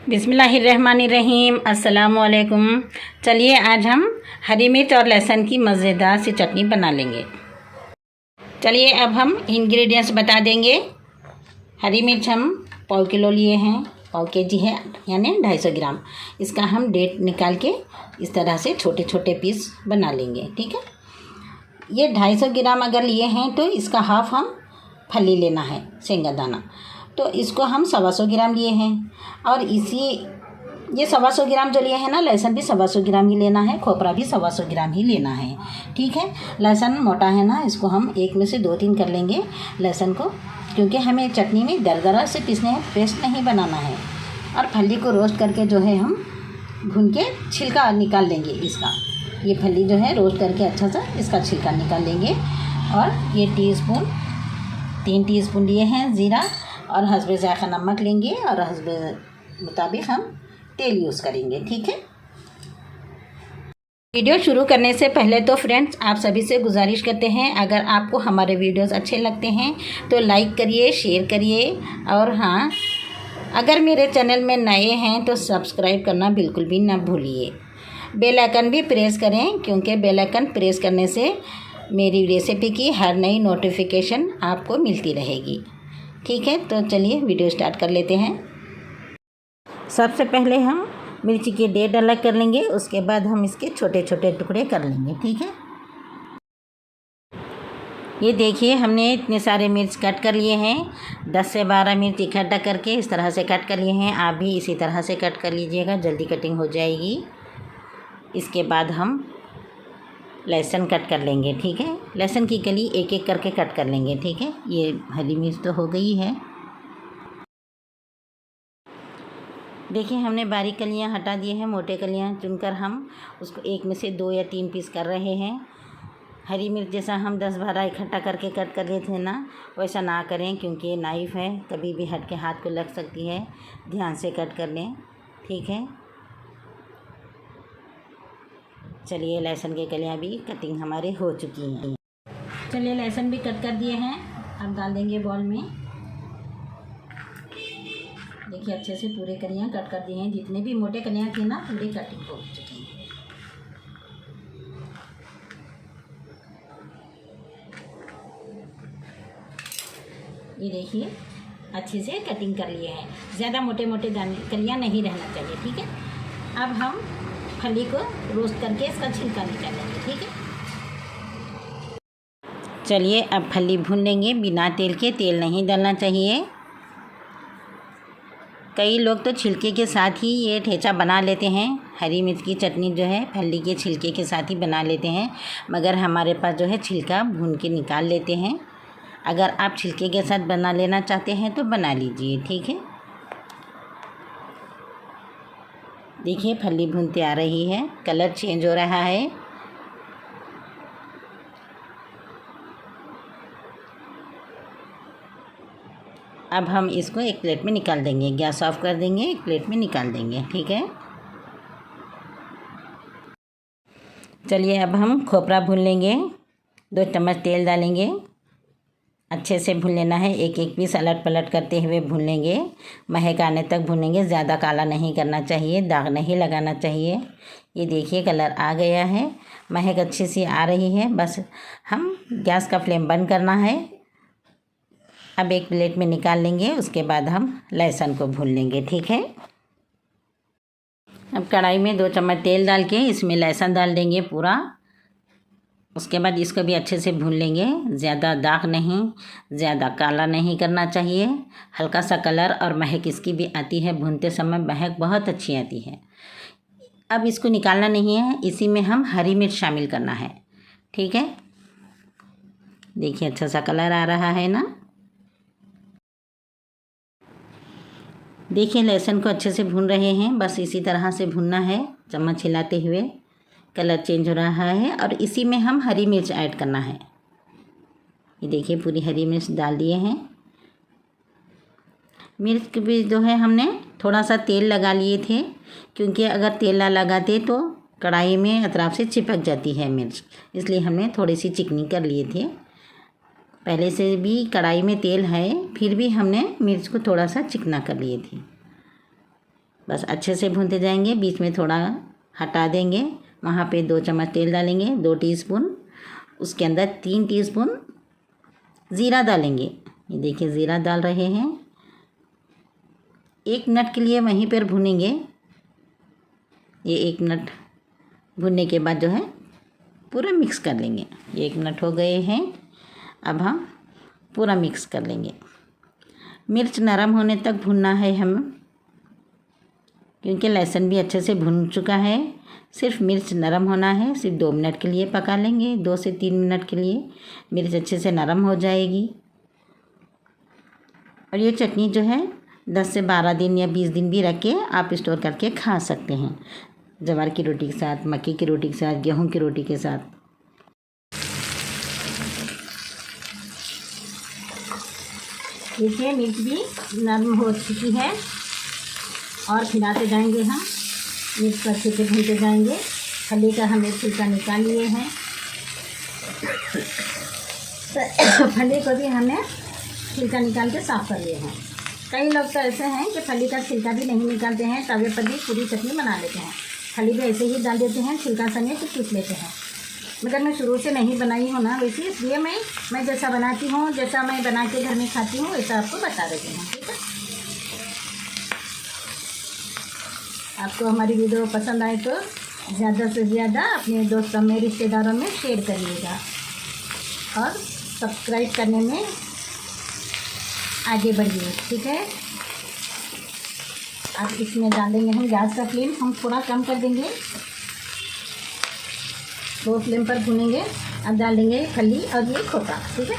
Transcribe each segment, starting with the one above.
बिस्मिल्लाहिर्रहमानिर्रहीम। अस्सलामुअलैकुम। चलिए आज हम हरी मिर्च और लहसुन की मज़ेदार सी चटनी बना लेंगे। चलिए अब हम इंग्रेडिएंट्स बता देंगे। हरी मिर्च हम पाव किलो लिए हैं, पाव केजी है यानी 250 ग्राम। इसका हम डेट निकाल के इस तरह से छोटे छोटे पीस बना लेंगे। ठीक है, ये 250 ग्राम अगर लिए हैं तो इसका हाफ हम फली लेना है, शेंगा दाना। तो इसको हम 125 ग्राम लिए हैं। और ये 125 ग्राम जो लिए हैं ना, लहसुन भी 125 ग्राम ही लेना है, खोपरा भी 125 ग्राम ही लेना है। ठीक है, लहसुन मोटा है ना, इसको हम एक में से 2-3 कर लेंगे लहसुन को, क्योंकि हमें चटनी में दरदरा से पीसने हैं, पेस्ट नहीं बनाना है। और फली को रोस्ट करके जो है हम भून के छिलका निकाल लेंगे इसका। ये फली जो है रोस्ट करके अच्छा सा इसका छिलका निकाल लेंगे। और ये 3 टीस्पून लिए हैं ज़ीरा, और हस्बे ज़ायक़ा नमक लेंगे, और हस्बे मुताबिक हम तेल यूज़ करेंगे। ठीक है, वीडियो शुरू करने से पहले तो फ्रेंड्स आप सभी से गुजारिश करते हैं, अगर आपको हमारे वीडियोस अच्छे लगते हैं तो लाइक करिए, शेयर करिए, और हाँ, अगर मेरे चैनल में नए हैं तो सब्सक्राइब करना बिल्कुल भी ना भूलिए। बेल आइकन भी प्रेस करें, क्योंकि बेल आइकन प्रेस करने से मेरी रेसिपी की हर नई नोटिफिकेशन आपको मिलती रहेगी। ठीक है, तो चलिए वीडियो स्टार्ट कर लेते हैं। सबसे पहले हम मिर्ची के डेट अलग कर लेंगे, उसके बाद हम इसके छोटे छोटे टुकड़े कर लेंगे। ठीक है, ये देखिए हमने इतने सारे मिर्च कट कर लिए हैं। 10 से 12 मिर्च इकट्ठा करके इस तरह से कट कर लिए हैं। आप भी इसी तरह से कट कर लीजिएगा, जल्दी कटिंग हो जाएगी। इसके बाद हम लहसुन कट कर लेंगे। ठीक है, लहसुन की कली एक एक करके कट कर लेंगे। ठीक है, ये हरी मिर्च तो हो गई है। देखिए हमने बारीक कलियां हटा दिए हैं, मोटे कलियां चुनकर हम उसको एक में से 2 या 3 पीस कर रहे हैं। हरी मिर्च जैसा हम 10-12 इकट्ठा करके कट कर रहे थे ना, वैसा ना करें, क्योंकि ये नाइफ़ है, कभी भी हट के हाथ को लग सकती है। ध्यान से कट कर लें। ठीक है, चलिए लहसुन की कलियां भी कटिंग हमारे हो चुकी हैं। चलिए लहसुन भी कट कर दिए हैं, अब डाल देंगे बॉल में। देखिए अच्छे से पूरे कलियां कट कर दिए हैं, जितने भी मोटे कलियां थे ना पूरी कटिंग हो चुकी हैं। ये देखिए अच्छे से कटिंग कर लिए हैं, ज़्यादा मोटे मोटे दाने कलियां नहीं रहना चाहिए। ठीक है, अब हम फली को रोस्ट करके इसका छिलका निकालेंगे। ठीक है, चलिए अब फली भून लेंगे बिना तेल के, तेल नहीं डालना चाहिए। कई लोग तो छिलके के साथ ही ये ठेचा बना लेते हैं। हरी मिर्च की चटनी जो है फली के छिलके के साथ ही बना लेते हैं, मगर हमारे पास जो है छिलका भून के निकाल लेते हैं। अगर आप छिलके के साथ बना लेना चाहते हैं तो बना लीजिए। ठीक है, देखिए फली भूनते आ रही है, कलर चेंज हो रहा है। अब हम इसको एक प्लेट में निकाल देंगे, गैस ऑफ कर देंगे, एक प्लेट में निकाल देंगे। ठीक है, चलिए अब हम खोपरा भून लेंगे। 2 चम्मच तेल डालेंगे, अच्छे से भून लेना है, एक एक पीस अलट पलट करते हुए भून लेंगे, महक आने तक भूनेंगे। ज़्यादा काला नहीं करना चाहिए, दाग नहीं लगाना चाहिए। ये देखिए कलर आ गया है, महक अच्छी सी आ रही है। बस हम गैस का फ्लेम बंद करना है। अब एक प्लेट में निकाल लेंगे, उसके बाद हम लहसुन को भून लेंगे। ठीक है, अब कढ़ाई में 2 चम्मच तेल डाल के इसमें लहसुन डाल देंगे पूरा। उसके बाद इसको भी अच्छे से भून लेंगे, ज़्यादा दाग नहीं, ज़्यादा काला नहीं करना चाहिए। हल्का सा कलर और महक इसकी भी आती है, भूनते समय महक बहुत अच्छी आती है। अब इसको निकालना नहीं है, इसी में हम हरी मिर्च शामिल करना है। ठीक है, देखिए अच्छा सा कलर आ रहा है ना। देखिए लहसुन को अच्छे से भून रहे हैं, बस इसी तरह से भूनना है, चम्मच हिलाते हुए। कलर चेंज हो रहा है, और इसी में हम हरी मिर्च ऐड करना है। ये देखिए पूरी हरी मिर्च डाल दिए हैं। मिर्च भी जो है हमने थोड़ा सा तेल लगा लिए थे, क्योंकि अगर तेल ना लगाते तो कढ़ाई में अतराफ से चिपक जाती है मिर्च, इसलिए हमने थोड़ी सी चिकनी कर लिए थे। पहले से भी कढ़ाई में तेल है, फिर भी हमने मिर्च को थोड़ा सा चिकना कर लिए थे। बस अच्छे से भूनते जाएंगे, बीच में थोड़ा हटा देंगे, वहाँ पे 2 चम्मच तेल डालेंगे, 2 टीस्पून, उसके अंदर 3 टीस्पून ज़ीरा डालेंगे। ये देखिए ज़ीरा डाल रहे हैं। 1 मिनट के लिए वहीं पर भूनेंगे। ये 1 मिनट भुनने के बाद जो है पूरा मिक्स कर लेंगे। 1 मिनट हो गए हैं, अब हम पूरा मिक्स कर लेंगे। मिर्च नरम होने तक भुनना है हम, क्योंकि लहसुन भी अच्छे से भुन चुका है। सिर्फ मिर्च नरम होना है, सिर्फ 2 मिनट के लिए पका लेंगे, 2 से 3 मिनट के लिए मिर्च अच्छे से नरम हो जाएगी। और ये चटनी जो है 10 से 12 दिन या 20 दिन भी रख के आप स्टोर करके खा सकते हैं, ज्वार की रोटी के साथ, मक्की की रोटी के साथ, गेहूं की रोटी के साथ। देखिए मिर्च भी नरम हो चुकी है और खिलाते जाएंगे हम, मिर्च को अच्छे से भूनते जाएंगे। फली का हमने छिलका निकाल लिए हैं, तो फली को भी हमने छिलका निकाल के साफ़ कर लिए हैं। कई लोग तो ऐसे हैं कि फली का छिलका भी नहीं निकालते हैं, तवे पर भी पूरी चटनी बना लेते हैं, फली भी ऐसे ही डाल देते हैं, छिलका समेत पीस लेते हैं। मगर मैं शुरू से नहीं बनाई हूँ ना वैसे, इसलिए मैं जैसा बनाती हूँ, जैसा मैं बना के घर में खाती हूँ, वैसा आपको बता देती हूँ। ठीक है, आपको हमारी वीडियो पसंद आए तो ज़्यादा से ज़्यादा अपने दोस्तों में, रिश्तेदारों में शेयर करिएगा और सब्सक्राइब करने में आगे बढ़िए। ठीक है, अब इसमें डालेंगे हम, गैस का फ्लेम हम थोड़ा कम कर देंगे, 2 फ्लेम पर भूनेंगे। अब डालेंगे फली और ये खोटा। ठीक है,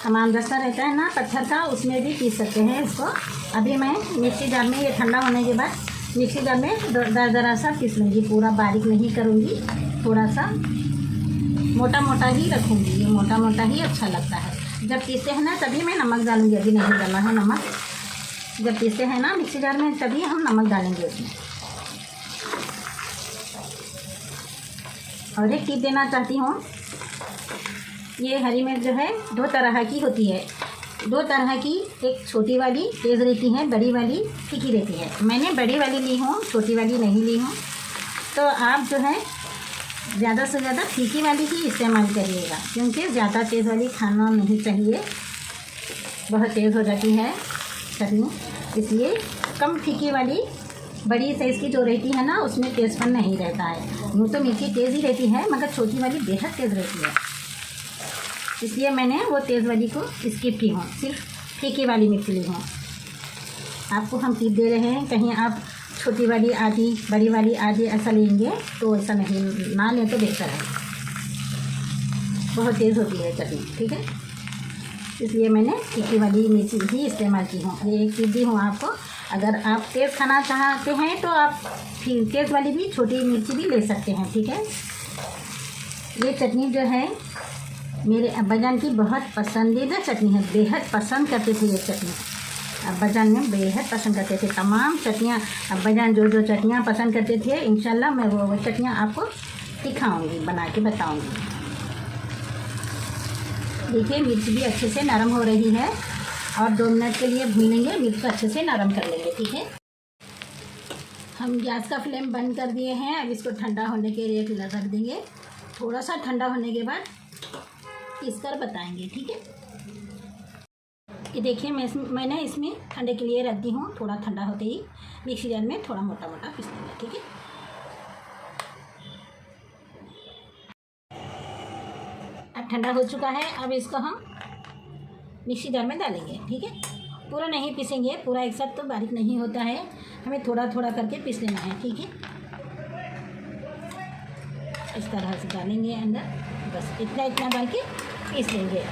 हमारा दस्ता रहता है ना पत्थर का, उसमें भी पीस सकते हैं इसको। अभी मैं मिक्सी जार में, ये ठंडा होने के बाद मिक्सी जार में दरदरा सा पीस लूँगी, पूरा बारीक नहीं करूँगी, थोड़ा सा मोटा मोटा ही रखूँगी। ये मोटा मोटा ही अच्छा लगता है। जब पीसते हैं ना तभी मैं नमक डालूँगी, अभी नहीं डाला है नमक। जब पीसते हैं ना मिक्सी जार में तभी हम नमक डालेंगे उसमें। और एक टिप देना चाहती हूँ, ये हरी मिर्च जो है 2 तरह की होती है, 2 तरह की, एक छोटी वाली तेज़ रहती है, बड़ी वाली फीकी रहती है। मैंने बड़ी वाली ली हूँ, छोटी वाली नहीं ली हूँ। तो आप जो है ज़्यादा से ज़्यादा फीकी वाली ही इस्तेमाल करिएगा, क्योंकि ज़्यादा तेज़ वाली खाना नहीं चाहिए, बहुत तेज़ हो जाती है चटनी। इसलिए कम फीकी वाली, बड़ी साइज़ की जो रहती है ना, उसमें तेज़पन नहीं रहता है। यूँ तो मिर्ची तेज़ ही रहती है, मगर छोटी वाली बेहद तेज़ रहती है, इसलिए मैंने वो तेज़ वाली को स्किप की हूँ, सिर्फ फीकी वाली मिर्च ली हूँ। आपको हम टिप दे रहे हैं, कहीं आप छोटी वाली आधी, बड़ी वाली आधी ऐसा लेंगे तो ऐसा नहीं, ना लें तो बेहतर है, बहुत तेज़ होती है चटनी। ठीक है, इसलिए मैंने फीकी वाली मिर्च ही इस्तेमाल की हूँ। ये एक टिप दी हूँ आपको, अगर आप तेज़ खाना चाहते हैं तो आप फिर तेज़ वाली भी छोटी मिर्ची भी ले सकते हैं। ठीक है, ये चटनी जो है मेरे अब्बाजान की बहुत पसंदीदा चटनी है, बेहद पसंद करते थे ये चटनी। अब्बाजान में बेहद पसंद करते थे, तमाम चटनियाँ अब्बाजान जो चटनियाँ पसंद करते थे, इंशाल्लाह मैं वो चटनियाँ आपको दिखाऊंगी, बना के बताऊंगी। देखिए मिर्च भी अच्छे से नरम हो रही है और 2 मिनट के लिए भूनेंगे, मिर्च को अच्छे से नरम कर लेंगे। ठीक है, हम गैस का फ्लेम बंद कर दिए हैं। अब इसको ठंडा होने के लिए रख देंगे, थोड़ा सा ठंडा होने के बाद पीस कर बताएंगे। ठीक है, ये देखिए मैंने इसमें ठंडे के लिए रख दी हूँ, थोड़ा ठंडा होते ही मिक्सी जार में थोड़ा मोटा मोटा पीस लेंगे। ठीक है, अब ठंडा हो चुका है, अब इसको हम मिक्सी जार में डालेंगे। ठीक है, पूरा नहीं पीसेंगे, पूरा एक साथ तो बारीक नहीं होता है, हमें थोड़ा थोड़ा करके पीस लेना है। ठीक है, इस तरह से डालेंगे अंदर, बस इतना डाल के पीस लेंगे।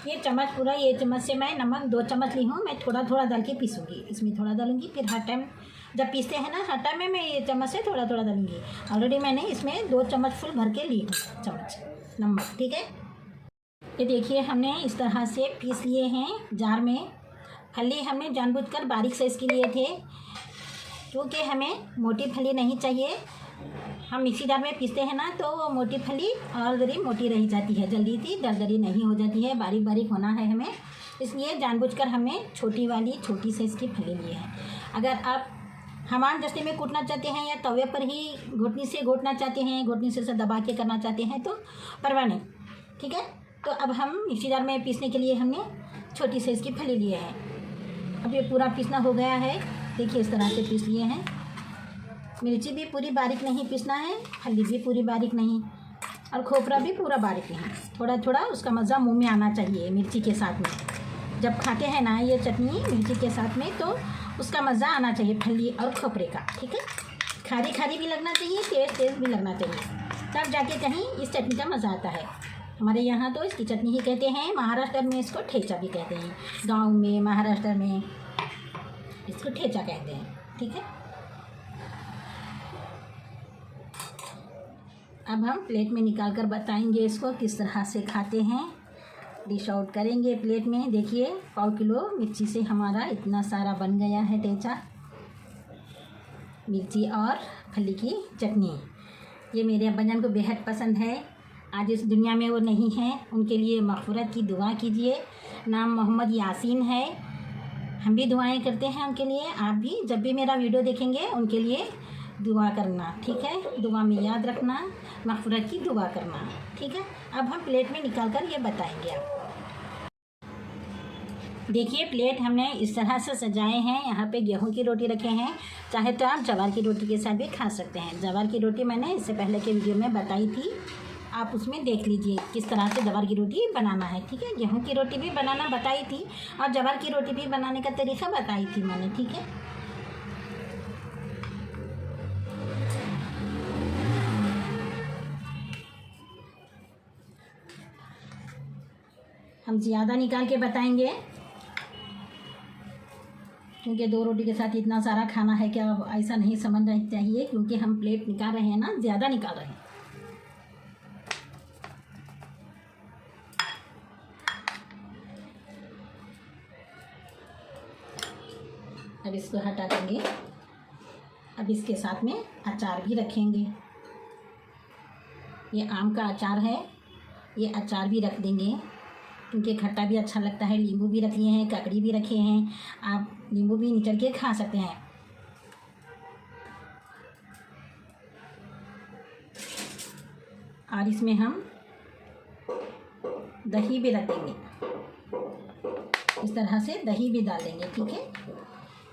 ये चम्मच पूरा, ये चम्मच से मैं नमक 2 चम्मच ली हूँ, मैं थोड़ा थोड़ा डाल के पीसूँगी, इसमें थोड़ा डालूँगी, फिर हर टाइम जब पीसते हैं ना, हर टाइम में मैं ये चम्मच से थोड़ा थोड़ा डालूँगी। ऑलरेडी मैंने इसमें 2 चम्मच फुल भर के ली हूँ चम्मच नमक। ठीक है, ये देखिए हमने इस तरह से पीस लिए हैं जार में। फली हमने जानबूझकर बारीक साइज़ के लिए थे, क्योंकि हमें मोटी फली नहीं चाहिए। हम मिक्सी जार में पीसते हैं ना तो वो मोटी फली ऑलरेडी मोटी रह जाती है, जल्दी सी दरदरी नहीं हो जाती है, बारीक बारीक होना है हमें, इसलिए जानबूझकर हमने छोटी वाली छोटी साइज़ की फली ली है। अगर आप हमारे दस्ते में कूटना चाहते हैं या तवे पर ही घुटनी से घोटना चाहते हैं, घुटनी से दबा के करना चाहते हैं तो परवाह नहीं, ठीक है। तो अब हम मिक्सी जार में पीसने के लिए हमने छोटी साइज़ की फली लिए है। अब ये पूरा पीसना हो गया है, देखिए इस तरह से पीस लिए हैं। मिर्ची भी पूरी बारीक नहीं पीसना है, फली भी पूरी बारीक नहीं, और खोपरा भी पूरा बारीक नहीं, थोड़ा थोड़ा उसका मज़ा मुंह में आना चाहिए मिर्ची के साथ में। जब खाते हैं ना ये चटनी मिर्ची के साथ में तो उसका मज़ा आना चाहिए फली और खोपरे का, ठीक है। खारी खारी भी लगना चाहिए, तेज तेज भी लगना चाहिए, तब जाके कहीं इस चटनी का मज़ा आता है। हमारे यहाँ तो इसकी चटनी ही कहते हैं, महाराष्ट्र में इसको ठेचा भी कहते हैं, गाँव में महाराष्ट्र में इसको ठेचा कहते हैं, ठीक है। अब हम प्लेट में निकाल कर बताएंगे इसको किस तरह से खाते हैं। डिश आउट करेंगे प्लेट में। देखिए 1/4 किलो मिर्ची से हमारा इतना सारा बन गया है ठेचा, मिर्ची और फली की चटनी। ये मेरे अब्बाजान को बेहद पसंद है। आज इस दुनिया में वो नहीं है, उनके लिए मग़फ़िरत की दुआ कीजिए। नाम मोहम्मद यासीन है, हम भी दुआएं करते हैं उनके लिए। आप भी जब भी मेरा वीडियो देखेंगे उनके लिए दुआ करना, ठीक है। दुआ में याद रखना, मग़फ़िरत की दुआ करना, ठीक है। अब हम प्लेट में निकाल कर ये बताएंगे आप। देखिए प्लेट हमने इस तरह से सजाए हैं। यहाँ पे गेहूं की रोटी रखे हैं, चाहे तो आप ज्वार की रोटी के साथ भी खा सकते हैं। ज्वार की रोटी मैंने इससे पहले के वीडियो में बताई थी, आप उसमें देख लीजिए किस तरह से ज्वार की रोटी बनाना है, ठीक है। गेहूं की रोटी भी बनाना बताई थी और ज्वार की रोटी भी बनाने का तरीका बताई थी मैंने, ठीक है। हम ज़्यादा निकाल के बताएंगे क्योंकि 2 रोटी के साथ इतना सारा खाना है, क्या ऐसा नहीं समझना चाहिए, क्योंकि हम प्लेट निकाल रहे हैं ना, ज़्यादा निकाल रहे हैं। अब इसको हटा देंगे। अब इसके साथ में अचार भी रखेंगे। ये आम का अचार है, ये अचार भी रख देंगे क्योंकि खट्टा भी अच्छा लगता है। नींबू भी रख लिए हैं, ककड़ी भी रखे हैं, आप नींबू भी निचड़ के खा सकते हैं। और इसमें हम दही भी रख देंगे, इस तरह से दही भी डाल देंगे, ठीक है।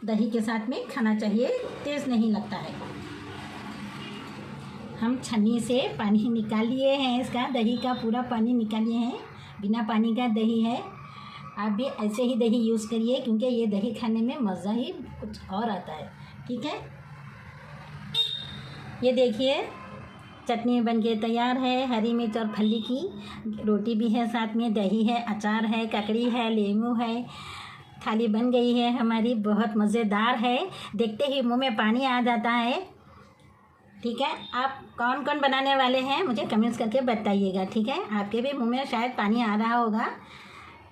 दही के साथ में खाना चाहिए, तेज़ नहीं लगता है। हम छन्नी से पानी निकाल लिए हैं, इसका दही का पूरा पानी निकाल लिए हैं, बिना पानी का दही है। आप भी ऐसे ही दही यूज़ करिए क्योंकि ये दही खाने में मज़ा ही कुछ और आता है, ठीक है। ये देखिए चटनी बनके तैयार है, हरी मिर्च और फली की रोटी भी है, साथ में दही है, अचार है, ककड़ी है, नींबू है। थाली बन गई है हमारी, बहुत मज़ेदार है, देखते ही मुंह में पानी आ जाता है, ठीक है। आप कौन कौन बनाने वाले हैं मुझे कमेंट्स करके बताइएगा, ठीक है। आपके भी मुंह में शायद पानी आ रहा होगा,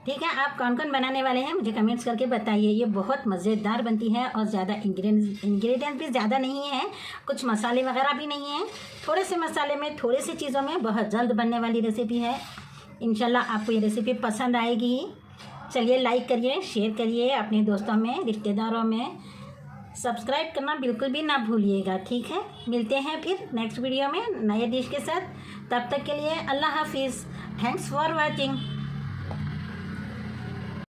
ठीक है। आप कौन कौन बनाने वाले हैं मुझे कमेंट्स करके बताइए। ये बहुत मज़ेदार बनती है और ज़्यादा इंग्रेडिएंट्स भी ज़्यादा नहीं है, कुछ मसाले वगैरह भी नहीं है, थोड़े से मसाले में, थोड़ी सी चीज़ों में बहुत जल्द बनने वाली रेसिपी है। इंशाल्लाह आपको ये रेसिपी पसंद आएगी। चलिए लाइक करिए, शेयर करिए अपने दोस्तों में, रिश्तेदारों में, सब्सक्राइब करना बिल्कुल भी ना भूलिएगा, ठीक है। मिलते हैं फिर नेक्स्ट वीडियो में नए डिश के साथ, तब तक के लिए अल्लाह हाफिज़। Thanks for watching.